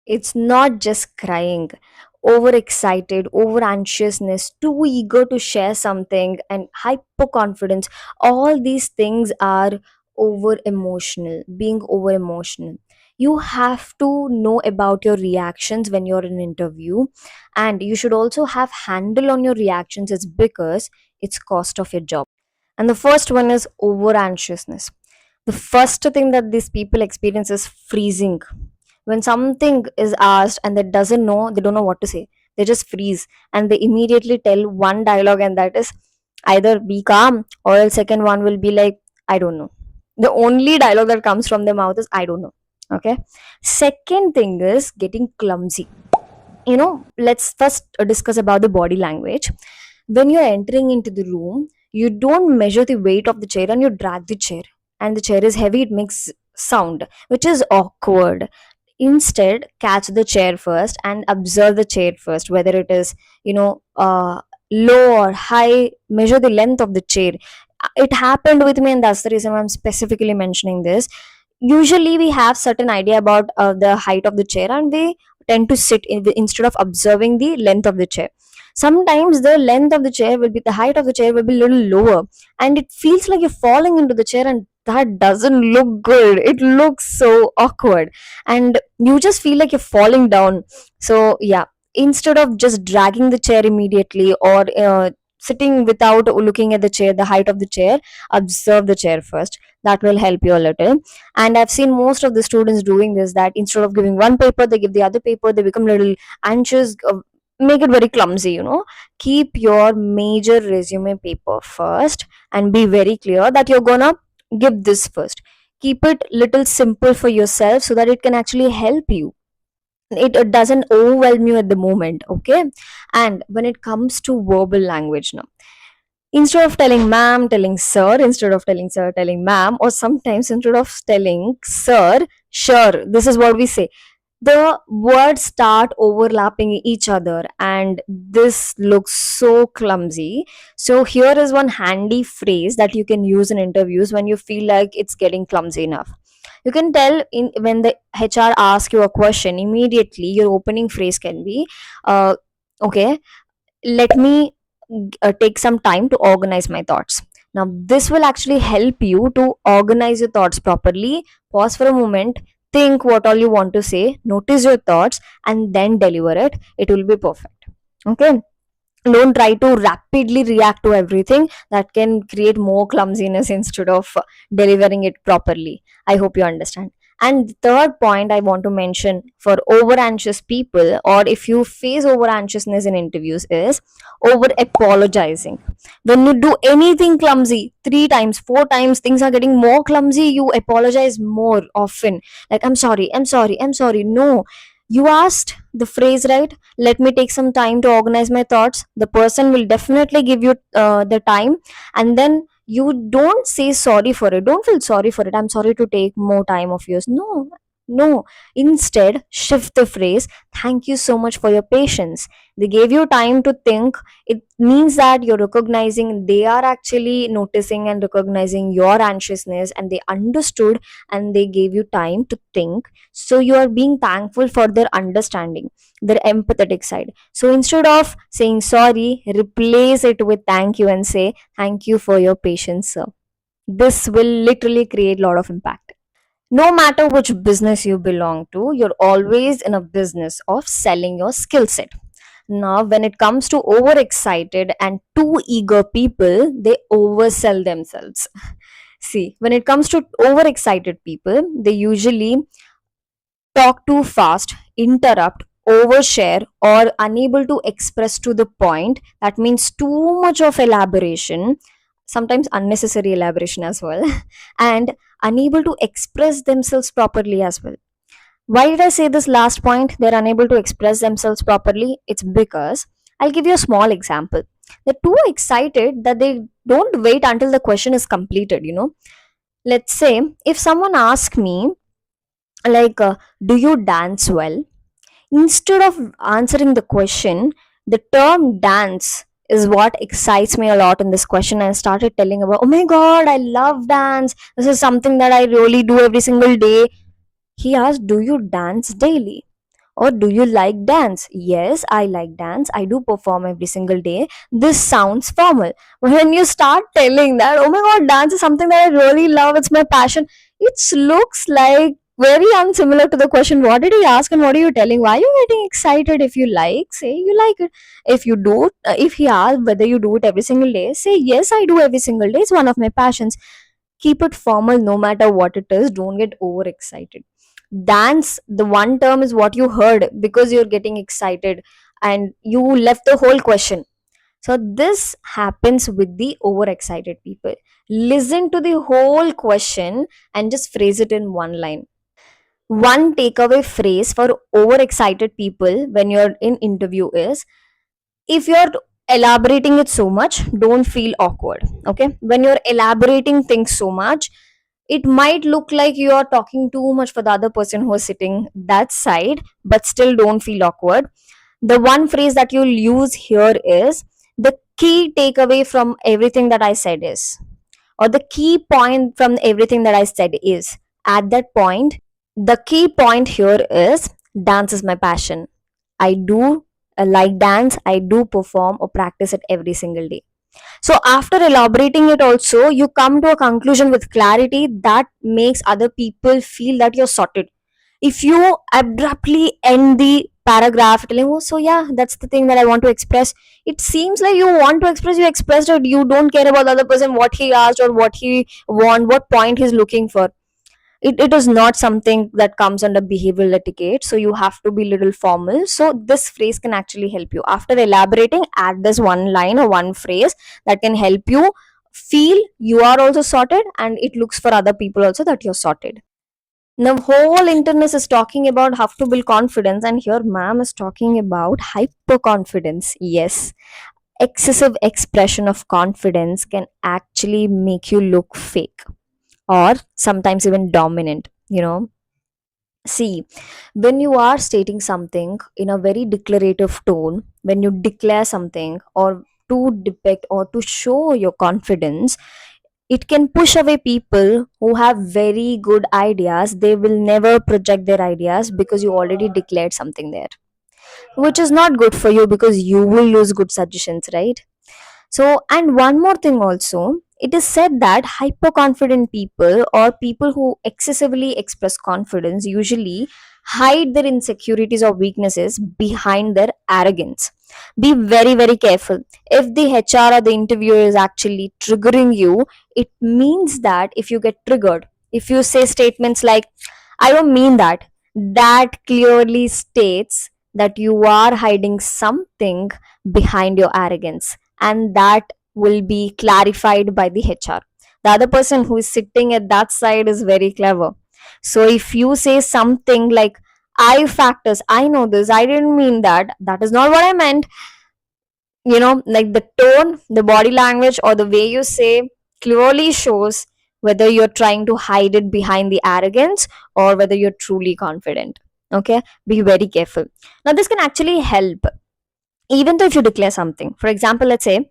It's not just crying, overexcited, over anxiousness, too eager to share something, and hyper confidence. All these things are over emotional, being over emotional. You have to know about your reactions when you're in an interview, and you should also have handle on your reactions. It's because it's cost of your job. And the first one is over anxiousness. The first thing that these people experience is freezing. When something is asked and they doesn't know, they don't know what to say, they just freeze, and they immediately tell one dialogue, and that is either be calm, or else second one will be like, I don't know. The only dialogue that comes from their mouth is I don't know. Okay. Second thing is getting clumsy. Let's first discuss about the body language. When you're entering into the room, you don't measure the weight of the chair and you drag the chair, and the chair is heavy, it makes sound, which is awkward. Instead, catch the chair first and observe the chair first, whether it is, you know uh, low or high. Measure the length of the chair. It happened with me, and that's the reason why I'm specifically mentioning this. Usually we have certain idea about the height of the chair, and we tend to sit instead of observing the length of the chair. Sometimes the length of the chair will be, the height of the chair will be a little lower, and it feels like you're falling into the chair, and that doesn't look good. It looks so awkward, and you just feel like you're falling down. So yeah, instead of just dragging the chair immediately, or sitting without looking at the chair, the height of the chair, observe the chair first. That will help you a little. And I've seen most of the students doing this, that instead of giving one paper, they give the other paper, they become a little anxious, make it very clumsy. Keep your major resume paper first, and be very clear that you're gonna give this first. Keep it little simple for yourself, so that it can actually help you. It doesn't overwhelm you at the moment. Okay. And when it comes to verbal language now, instead of telling ma'am, telling sir, instead of telling sir, telling ma'am, or sometimes instead of telling sir, sure, this is what we say. The words start overlapping each other, and this looks so clumsy. So here is one handy phrase that you can use in interviews when you feel like it's getting clumsy enough. You can tell, in when the HR asks you a question, immediately your opening phrase can be, okay, let me take some time to organize my thoughts. Now this will actually help you to organize your thoughts properly. Pause for a moment, think what all you want to say, notice your thoughts, and then deliver it. It will be perfect. Okay. Don't try to rapidly react to everything. That can create more clumsiness instead of delivering it properly. I hope you understand. And the third point I want to mention for over anxious people, or if you face over anxiousness in interviews, is over apologizing. When you do anything clumsy, three times, four times, things are getting more clumsy, you apologize more often. Like, I'm sorry, I'm sorry, I'm sorry. No, you asked the phrase right, let me take some time to organize my thoughts. The person will definitely give you the time, and then you don't say sorry for it. Don't feel sorry for it. I'm sorry to take more time of yours. No, no. Instead, shift the phrase, thank you so much for your patience. They gave you time to think. It means that you're recognizing, they are actually noticing and recognizing your anxiousness, and they understood, and they gave you time to think. So you are being thankful for their understanding, their empathetic side. So instead of saying sorry, replace it with thank you, and say thank you for your patience, sir. This will literally create a lot of impact. No matter which business you belong to, you're always in a business of selling your skill set. Now when it comes to overexcited and too eager people, they oversell themselves. See, when it comes to overexcited people, they usually talk too fast, interrupt, overshare, or unable to express to the point. That means too much of elaboration, sometimes unnecessary elaboration as well, and unable to express themselves properly as well. Why did I say this last point? They're unable to express themselves properly. It's because I'll give you a small example. They're too excited that they don't wait until the question is completed. Let's say if someone asks me, like, do you dance well? Instead of answering the question, the term dance is what excites me a lot in this question. I started telling about, oh my god, I love dance. This is something that I really do every single day. He asked, do you dance daily? Or do you like dance? Yes, I like dance. I do perform every single day. This sounds formal. When you start telling that, oh my god, dance is something that I really love, it's my passion, it looks like very unsimilar to the question, what did he ask and what are you telling? Why are you getting excited? If you like, say you like it. If you do, if he asks whether you do it every single day, say yes, I do every single day. It's one of my passions. Keep it formal no matter what it is. Don't get overexcited. Dance, the one term is what you heard because you're getting excited and you left the whole question. So this happens with the overexcited people. Listen to the whole question and just phrase it in one line. One takeaway phrase for overexcited people when you're in interview is, if you're elaborating it so much, don't feel awkward. Okay, when you're elaborating things so much, it might look like you are talking too much for the other person who is sitting that side, but still don't feel awkward. The one phrase that you'll use here is, the key takeaway from everything that I said is, or the key point from everything that I said is, at that point, the key point here is, dance is my passion. I do like dance, I do perform or practice it every single day. So, after elaborating it, also, you come to a conclusion with clarity that makes other people feel that you're sorted. If you abruptly end the paragraph telling, oh, so yeah, that's the thing that I want to express, it seems like you want to express, you expressed it, you don't care about the other person, what he asked or what he want, what point he's looking for. It is not something that comes under behavioral etiquette, so you have to be little formal. So this phrase can actually help you. After elaborating, add this one line or one phrase that can help you feel you are also sorted, and it looks for other people also that you're sorted. The whole internet is talking about how to build confidence, and here ma'am is talking about hyper confidence. Yes, excessive expression of confidence can actually make you look fake or sometimes even dominant, you know. See, when you are stating something in a very declarative tone, when you declare something or to depict or to show your confidence, it can push away people who have very good ideas. They will never project their ideas because you already declared something there, which is not good for you because you will lose good suggestions, right? So, and one more thing also, it is said that hyperconfident people or people who excessively express confidence usually hide their insecurities or weaknesses behind their arrogance. Be very, very careful. If the HR or the interviewer is actually triggering you, it means that if you get triggered, if you say statements like, I don't mean that, that clearly states that you are hiding something behind your arrogance, and that will be clarified by the HR. The other person who is sitting at that side is very clever. So if you say something like, I factors, I know this, I didn't mean that, that is not what I meant, like the tone, the body language, or the way you say clearly shows whether you're trying to hide it behind the arrogance or whether you're truly confident. Okay, be very careful. Now, this can actually help even though if you declare something. For example, let's say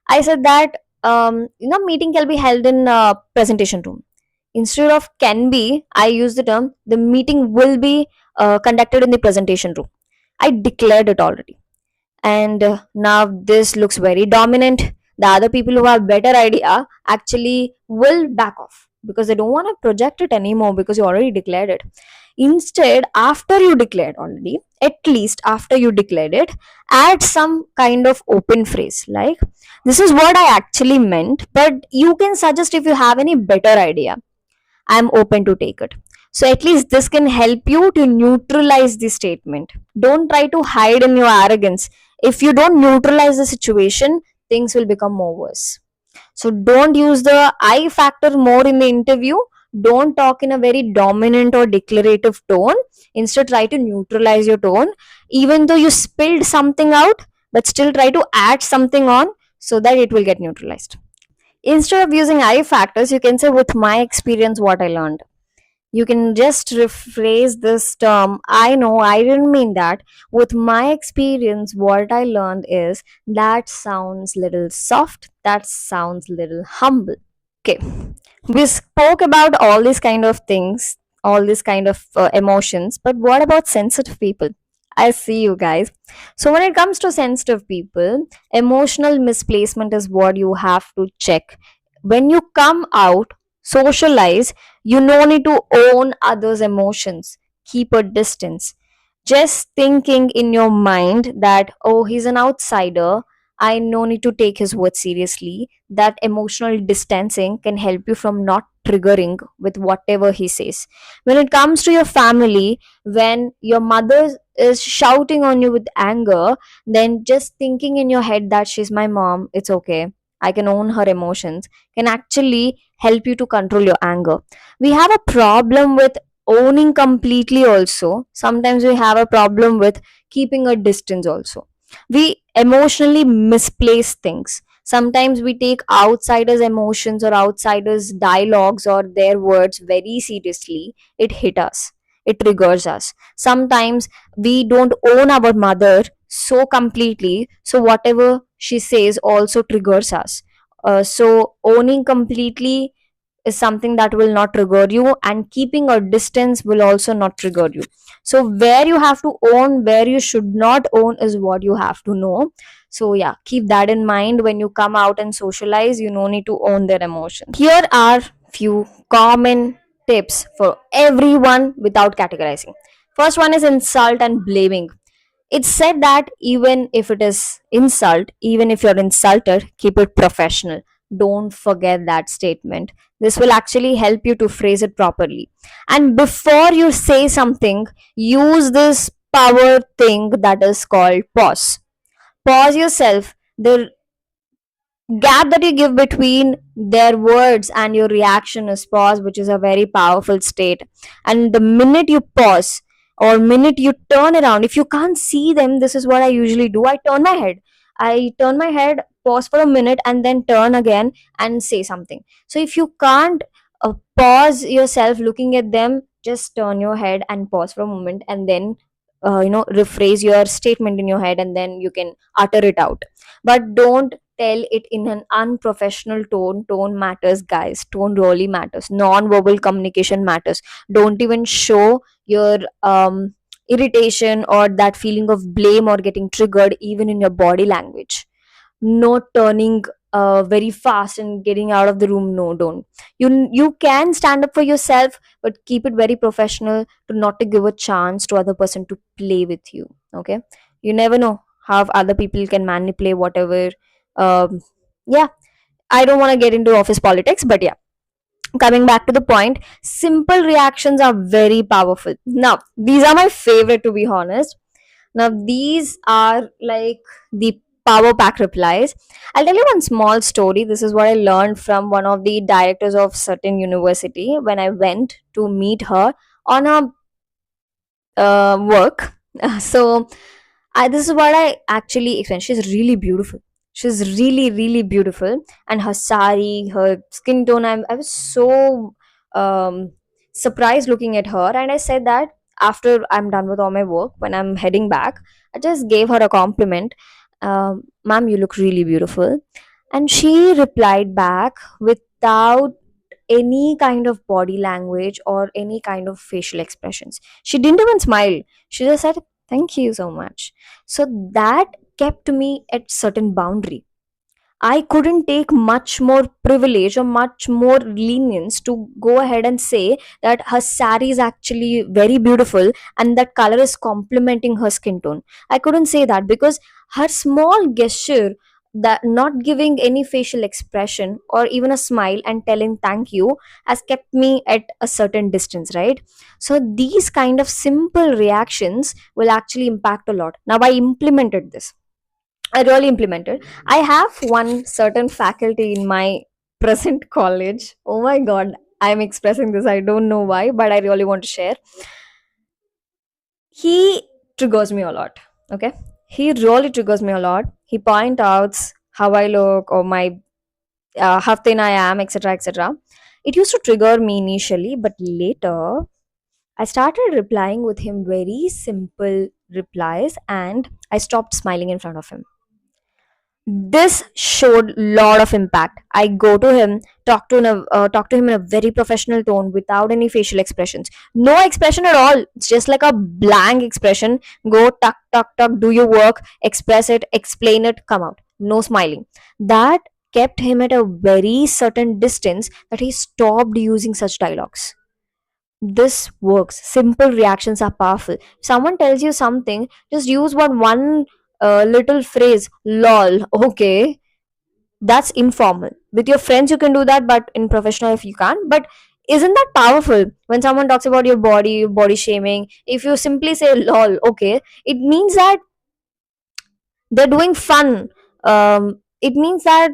I said that meeting can be held in presentation room. Instead of can be, I use the term the meeting will be conducted in the presentation room. I declared it already, and now this looks very dominant. The other people who have better idea actually will back off because they don't want to project it anymore because you already declared it. Instead, after you declared already, at least after you declared it, add some kind of open phrase like, this is what I actually meant, but you can suggest if you have any better idea. I'm open to take it. So at least this can help you to neutralize the statement. Don't try to hide in your arrogance. If you don't neutralize the situation, things will become more worse. So don't use the I factor more in the interview. Don't talk in a very dominant or declarative tone. Instead, try to neutralize your tone. Even though you spilled something out, but still try to add something on so that it will get neutralized. Instead of using I factors, you can say, with my experience, what I learned. You can just rephrase this term. I know I didn't mean that. With my experience, what I learned is, that sounds little soft, that sounds little humble. Okay, we spoke about all these kind of things, all these kind of emotions, but what about sensitive people? I see you guys. So, when it comes to sensitive people, emotional misplacement is what you have to check. When you come out, socialize, you no need to own others' emotions. Keep a distance. Just thinking in your mind that, oh, he's an outsider, I no need to take his words seriously. That emotional distancing can help you from not triggering with whatever he says. When it comes to your family, when your mother is shouting on you with anger, then just thinking in your head that she's my mom, it's okay, I can own her emotions, can actually help you to control your anger. We have a problem with owning completely also. Sometimes we have a problem with keeping a distance also. We emotionally misplace things. Sometimes we take outsiders' emotions or outsiders' dialogues or their words very seriously. It hit us. It triggers us. Sometimes we don't own our mother so completely, so whatever she says also triggers us. So owning completely is something that will not trigger you, and keeping a distance will also not trigger you. So where you have to own, where you should not own is what you have to know. So yeah, keep that in mind when you come out and socialize. You no need to own their emotions. Here are few common tips for everyone without categorizing. First one is insult and blaming. It's said that even if it is insult, even if you're insulted, keep it professional. Don't forget that statement. This will actually help you to phrase it properly. And before you say something, use this power thing that is called pause. Pause yourself. The gap that you give between their words and your reaction is pause, which is a very powerful state. And the minute you pause or minute you turn around, if you can't see them, this is what I usually do. I turn my head, pause for a minute, and then turn again and say something. So if you can't pause yourself looking at them, just turn your head and pause for a moment, and then rephrase your statement in your head, and then you can utter it out. But don't tell it in an unprofessional tone. Tone matters, guys. Tone really matters. Non-verbal communication matters. Don't even show your irritation or that feeling of blame or getting triggered even in your body language. No turning very fast and getting out of the room. No, don't. You can stand up for yourself, but keep it very professional, to not to give a chance to other person to play with you. Okay, you never know how other people can manipulate whatever. Yeah, I don't want to get into office politics, but yeah, coming back to the point, simple reactions are very powerful. Now these are my favorite, to be honest. Now these are like the power pack replies. I'll tell you one small story. This is what I learned from one of the directors of certain university when I went to meet her on a work. So this is what I actually explained. She's really beautiful. She's really, really beautiful. And her sari, her skin tone, I was so um, surprised looking at her. And I said that after I'm done with all my work, when I'm heading back, I just gave her a compliment. Ma'am, you look really beautiful. And she replied back without any kind of body language or any kind of facial expressions. She didn't even smile. She just said, "Thank you so much." So that kept me at certain boundary. I couldn't take much more privilege or much more lenience to go ahead and say that her sari is actually very beautiful and that color is complementing her skin tone. I couldn't say that because her small gesture, that not giving any facial expression or even a smile and telling thank you, has kept me at a certain distance, right? So these kind of simple reactions will actually impact a lot. Now I implemented this. I really implemented. I have one certain faculty in my present college. Oh my god, I'm expressing this. I don't know why, but I really want to share. He triggers me a lot. Okay, he really triggers me a lot. He point out how I look or my how thin I am, etc., etc. It used to trigger me initially, but later I started replying with him very simple replies, and I stopped smiling in front of him. This showed lot of impact. I go to him, talk to him in a very professional tone without any facial expressions, no expression at all. It's just like a blank expression. Go, tuck tuck tuck, do your work, express it, explain it, come out. No smiling. That kept him at a very certain distance, that he stopped using such dialogues. This works. Simple reactions are powerful. If someone tells you something, just use one little phrase, lol, okay. That's informal. With your friends you can do that, but in professional if you can't. But isn't that powerful? When someone talks about your body shaming, if you simply say lol, okay, it means that they're doing fun. It means that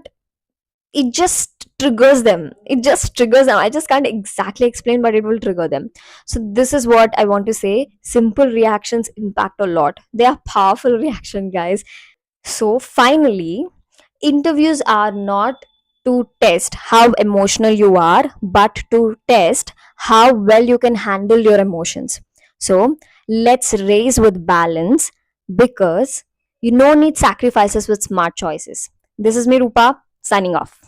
it just triggers them. It just triggers them. I just can't exactly explain, but it will trigger them. So this is what I want to say. Simple reactions impact a lot. They are powerful reaction, guys. So finally, interviews are not to test how emotional you are, but to test how well you can handle your emotions. So let's raise with balance, because you no need sacrifices with smart choices. This is me, Rupa, signing off.